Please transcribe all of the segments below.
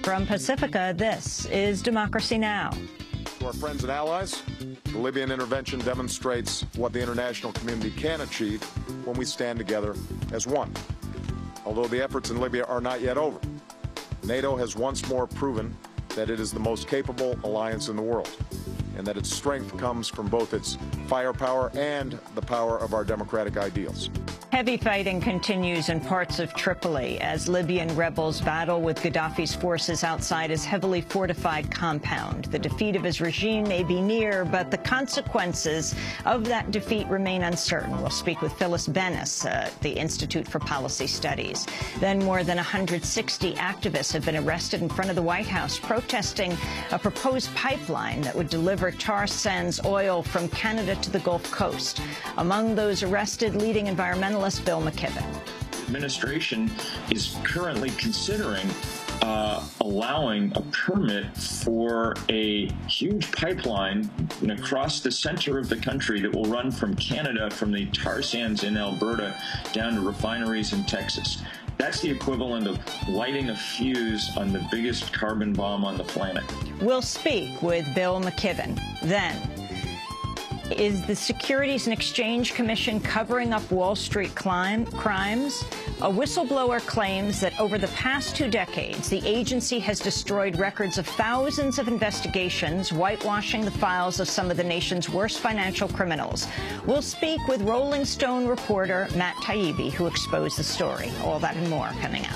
From Pacifica, this is Democracy Now! To our friends and allies, the Libyan intervention demonstrates what the international community can achieve when we stand together as one. Although the efforts in Libya are not yet over, NATO has once more proven that it is the most capable alliance in the world, and that its strength comes from both its firepower and the power of our democratic ideals. Heavy fighting continues in parts of Tripoli as Libyan rebels battle with Gaddafi's forces outside his heavily fortified compound. The defeat of his regime may be near, but the consequences of that defeat remain uncertain. We'll speak with Phyllis Bennis, the Institute for Policy Studies. Then more than 160 activists have been arrested in front of the White House protesting a proposed pipeline that would deliver tar sands oil from Canada to the Gulf Coast. Among those arrested, leading environmentalist Bill McKibben. The administration is currently considering allowing a permit for a huge pipeline across the center of the country that will run from Canada, from the tar sands in Alberta, down to refineries in Texas. That's the equivalent of lighting a fuse on the biggest carbon bomb on the planet. We'll speak with Bill McKibben then. Is the Securities and Exchange Commission covering up Wall Street crimes? A whistleblower claims that over the past 2 decades, the agency has destroyed records of thousands of investigations, whitewashing the files of some of the nation's worst financial criminals. We'll speak with Rolling Stone reporter Matt Taibbi, who exposed the story. All that and more coming up.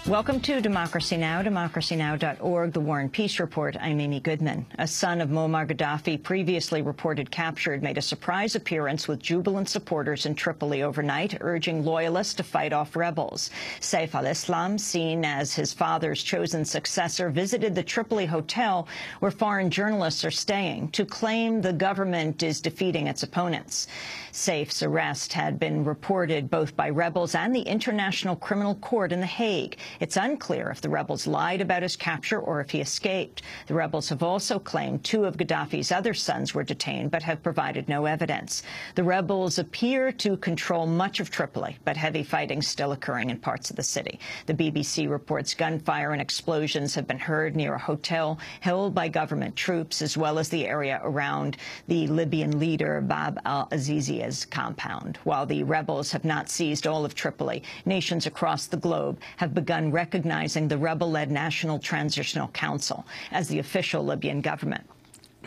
Welcome to Democracy Now!, democracynow.org, The War and Peace Report. I'm Amy Goodman. A son of Muammar Gaddafi, previously reported captured, made a surprise appearance with jubilant supporters in Tripoli overnight, urging loyalists to fight off rebels. Saif al-Islam, seen as his father's chosen successor, visited the Tripoli hotel where foreign journalists are staying to claim the government is defeating its opponents. Saif's arrest had been reported both by rebels and the International Criminal Court in The Hague. It's unclear if the rebels lied about his capture or if he escaped. The rebels have also claimed 2 of Gaddafi's other sons were detained, but have provided no evidence. The rebels appear to control much of Tripoli, but heavy fighting still occurring in parts of the city. The BBC reports gunfire and explosions have been heard near a hotel held by government troops, as well as the area around the Libyan leader Bab al-Azizi's compound. While the rebels have not seized all of Tripoli, nations across the globe have begun recognizing the rebel-led National Transitional Council as the official Libyan government.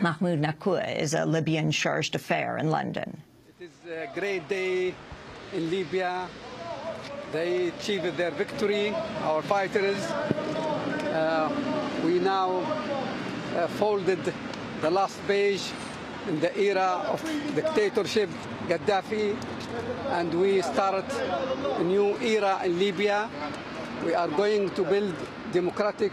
Mahmoud Nakoua is a Libyan charge d'affaires in London. It is a great day in Libya. They achieved their victory, our fighters. We now folded the last page in the era of dictatorship, Gaddafi, and we start a new era in Libya. We are going to build democratic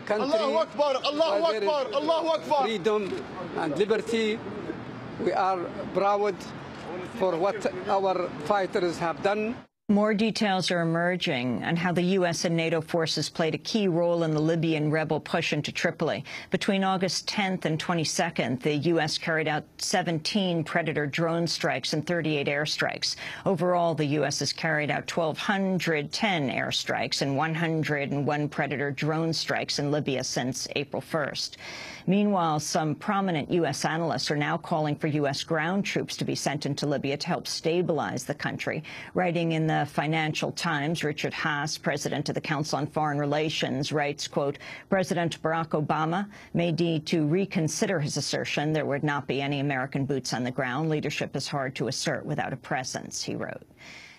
country. Allahu Akbar, Allahu Akbar, Allahu Akbar. Freedom and liberty. We are proud for what our fighters have done. More details are emerging on how the U.S. and NATO forces played a key role in the Libyan rebel push into Tripoli. Between August 10th and 22nd, the U.S. carried out 17 Predator drone strikes and 38 airstrikes. Overall, the U.S. has carried out 1,210 airstrikes and 101 Predator drone strikes in Libya since April 1st. Meanwhile, some prominent U.S. analysts are now calling for U.S. ground troops to be sent into Libya to help stabilize the country. Writing in the Financial Times, Richard Haas, president of the Council on Foreign Relations, writes, quote, President Barack Obama may need to reconsider his assertion there would not be any American boots on the ground. Leadership is hard to assert without a presence, he wrote.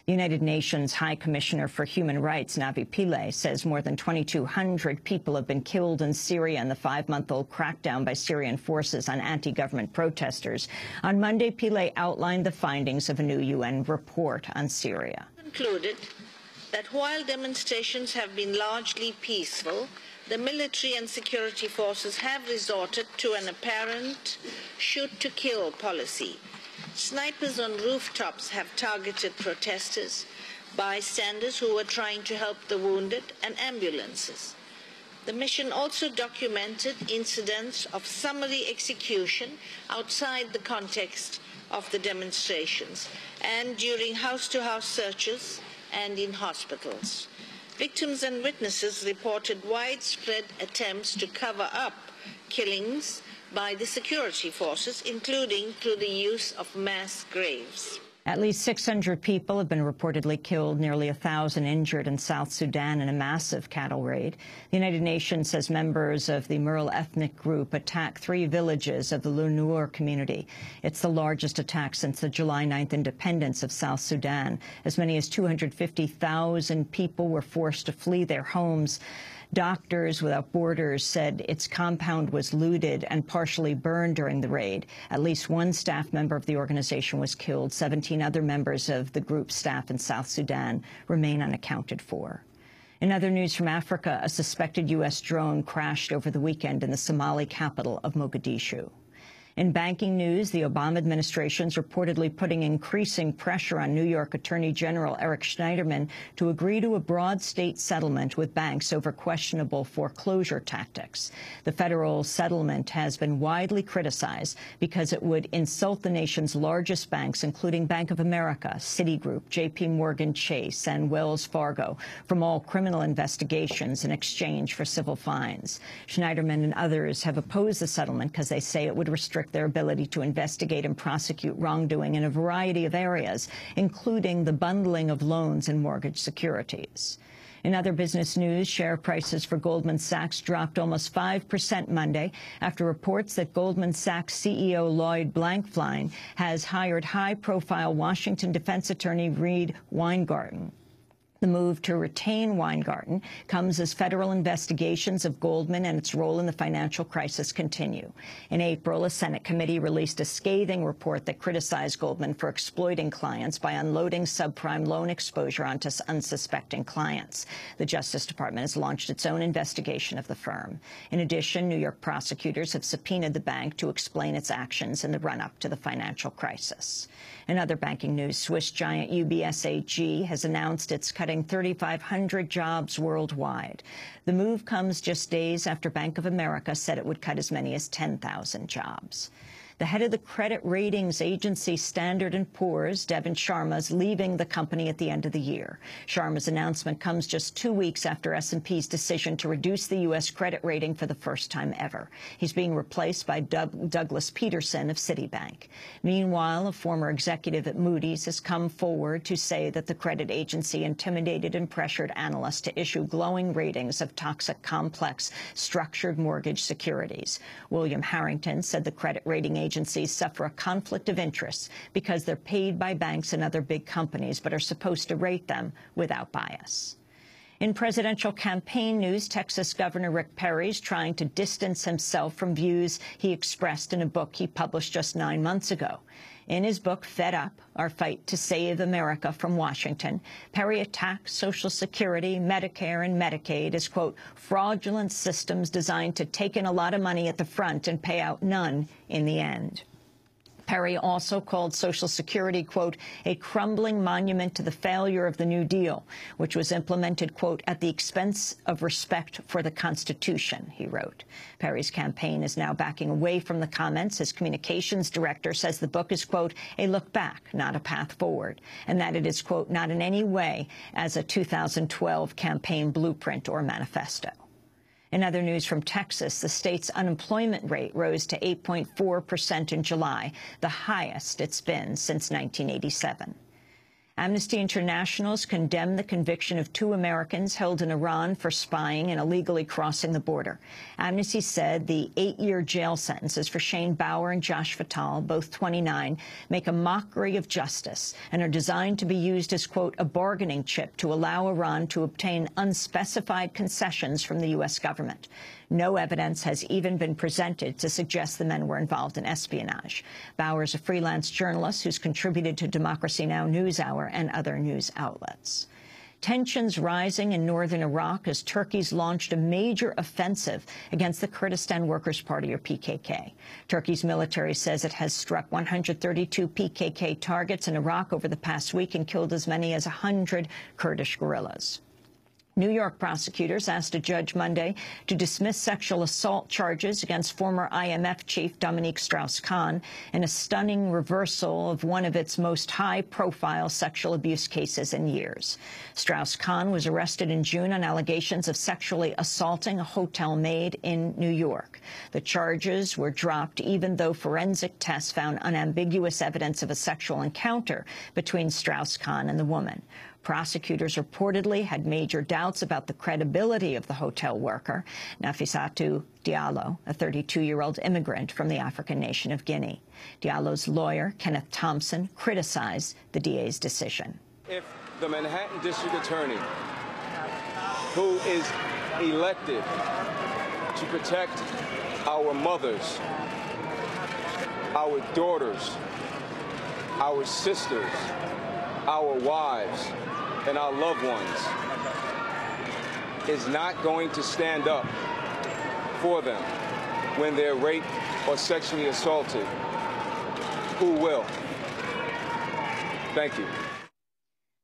The United Nations High Commissioner for Human Rights, Navi Pillay, says more than 2,200 people have been killed in Syria in the 5-month-old crackdown by Syrian forces on anti-government protesters. On Monday, Pillay outlined the findings of a new UN report on Syria. Concluded that while demonstrations have been largely peaceful, the military and security forces have resorted to an apparent shoot-to-kill policy. Snipers on rooftops have targeted protesters, bystanders who were trying to help the wounded, and ambulances. The mission also documented incidents of summary execution outside the context of the demonstrations and during house-to-house searches and in hospitals. Victims and witnesses reported widespread attempts to cover up killings by the security forces, including through the use of mass graves. At least 600 people have been reportedly killed, nearly 1,000 injured in South Sudan in a massive cattle raid. The United Nations says members of the Merle ethnic group attacked 3 villages of the Lunur community. It's the largest attack since the July 9th independence of South Sudan. As many as 250,000 people were forced to flee their homes. Doctors Without Borders said its compound was looted and partially burned during the raid. At least 1 staff member of the organization was killed. 17 other members of the group's staff in South Sudan remain unaccounted for. In other news from Africa, a suspected U.S. drone crashed over the weekend in the Somali capital of Mogadishu. In banking news, the Obama administration is reportedly putting increasing pressure on New York Attorney General Eric Schneiderman to agree to a broad state settlement with banks over questionable foreclosure tactics. The federal settlement has been widely criticized because it would insult the nation's largest banks, including Bank of America, Citigroup, J.P. Morgan Chase, and Wells Fargo, from all criminal investigations in exchange for civil fines. Schneiderman and others have opposed the settlement because they say it would restrict their ability to investigate and prosecute wrongdoing in a variety of areas, including the bundling of loans and mortgage securities. In other business news, share prices for Goldman Sachs dropped almost 5% Monday after reports that Goldman Sachs CEO Lloyd Blankfein has hired high-profile Washington defense attorney Reed Weingarten. The move to retain Weingarten comes as federal investigations of Goldman and its role in the financial crisis continue. In April, a Senate committee released a scathing report that criticized Goldman for exploiting clients by unloading subprime loan exposure onto unsuspecting clients. The Justice Department has launched its own investigation of the firm. In addition, New York prosecutors have subpoenaed the bank to explain its actions in the run-up to the financial crisis. In other banking news, Swiss giant UBS AG has announced it's cutting 3,500 jobs worldwide. The move comes just days after Bank of America said it would cut as many as 10,000 jobs. The head of the credit ratings agency Standard & Poor's, Devin Sharma, is leaving the company at the end of the year. Sharma's announcement comes just 2 weeks after S&P's decision to reduce the U.S. credit rating for the first time ever. He's being replaced by Douglas Peterson of Citibank. Meanwhile, a former executive at Moody's has come forward to say that the credit agency intimidated and pressured analysts to issue glowing ratings of toxic, complex, structured mortgage securities. William Harrington said the credit rating agencies suffer a conflict of interest because they're paid by banks and other big companies but are supposed to rate them without bias. In presidential campaign news, Texas Governor Rick Perry is trying to distance himself from views he expressed in a book he published just 9 months ago. In his book, Fed Up, Our Fight to Save America from Washington, Perry attacks Social Security, Medicare, and Medicaid as, quote, fraudulent systems designed to take in a lot of money at the front and pay out none in the end. Perry also called Social Security, quote, a crumbling monument to the failure of the New Deal, which was implemented, quote, at the expense of respect for the Constitution, he wrote. Perry's campaign is now backing away from the comments. His communications director says the book is, quote, a look back, not a path forward, and that it is, quote, not in any way as a 2012 campaign blueprint or manifesto. In other news from Texas, the state's unemployment rate rose to 8.4% in July, the highest it's been since 1987. Amnesty International has condemned the conviction of 2 Americans held in Iran for spying and illegally crossing the border. Amnesty said the 8-year jail sentences for Shane Bauer and Josh Fatal, both 29, make a mockery of justice and are designed to be used as, quote, a bargaining chip to allow Iran to obtain unspecified concessions from the U.S. government. No evidence has even been presented to suggest the men were involved in espionage. Bauer is a freelance journalist who's contributed to Democracy Now! NewsHour and other news outlets. Tensions rising in northern Iraq as Turkey's launched a major offensive against the Kurdistan Workers' Party, or PKK. Turkey's military says it has struck 132 PKK targets in Iraq over the past week and killed as many as 100 Kurdish guerrillas. New York prosecutors asked a judge Monday to dismiss sexual assault charges against former IMF chief Dominique Strauss-Kahn in a stunning reversal of one of its most high-profile sexual abuse cases in years. Strauss-Kahn was arrested in June on allegations of sexually assaulting a hotel maid in New York. The charges were dropped even though forensic tests found unambiguous evidence of a sexual encounter between Strauss-Kahn and the woman. Prosecutors reportedly had major doubts about the credibility of the hotel worker, Nafissatou Diallo, a 32-year-old immigrant from the African nation of Guinea. Diallo's lawyer, Kenneth Thompson, criticized the DA's decision. If the Manhattan District Attorney, who is elected to protect our mothers, our daughters, our sisters, our wives, and our loved ones, is not going to stand up for them when they're raped or sexually assaulted, who will? Thank you.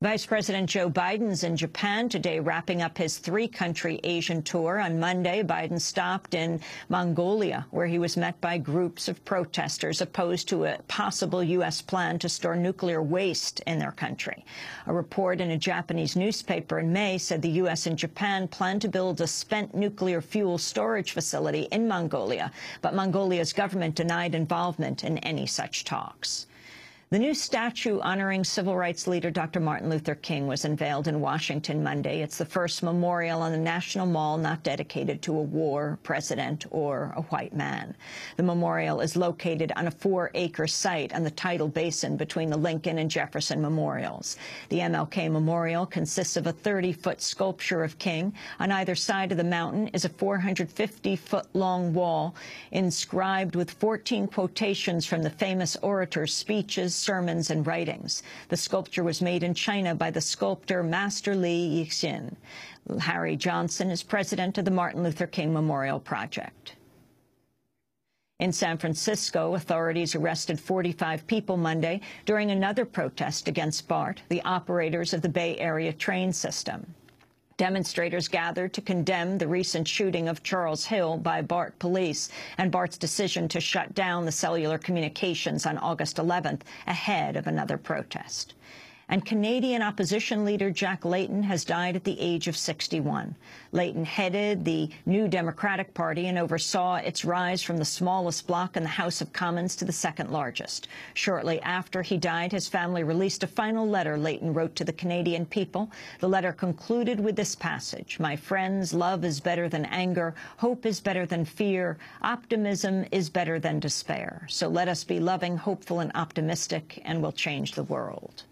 Vice President Joe Biden's in Japan today, wrapping up his three-country Asian tour. On Monday, Biden stopped in Mongolia, where he was met by groups of protesters opposed to a possible U.S. plan to store nuclear waste in their country. A report in a Japanese newspaper in May said the U.S. and Japan plan to build a spent nuclear fuel storage facility in Mongolia, but Mongolia's government denied involvement in any such talks. The new statue honoring civil rights leader Dr. Martin Luther King was unveiled in Washington Monday. It's the first memorial on the National Mall not dedicated to a war, president, or a white man. The memorial is located on a 4-acre site on the tidal basin between the Lincoln and Jefferson memorials. The MLK Memorial consists of a 30-foot sculpture of King. On either side of the mountain is a 450-foot-long wall inscribed with 14 quotations from the famous orator's speeches, sermons, and writings. The sculpture was made in China by the sculptor Master Li Yixin. Harry Johnson is president of the Martin Luther King Memorial Project. In San Francisco, authorities arrested 45 people Monday during another protest against BART, the operators of the Bay Area train system. Demonstrators gathered to condemn the recent shooting of Charles Hill by BART police and BART's decision to shut down the cellular communications on August 11th ahead of another protest. And Canadian opposition leader Jack Layton has died at the age of 61. Layton headed the New Democratic Party and oversaw its rise from the smallest bloc in the House of Commons to the second largest. Shortly after he died, his family released a final letter Layton wrote to the Canadian people. The letter concluded with this passage: "My friends, love is better than anger, hope is better than fear, optimism is better than despair. So let us be loving, hopeful, and optimistic, and we'll change the world."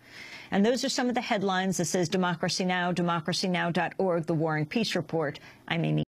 And those are some of the headlines. This is Democracy Now!, democracynow.org, The War and Peace Report. I'm Amy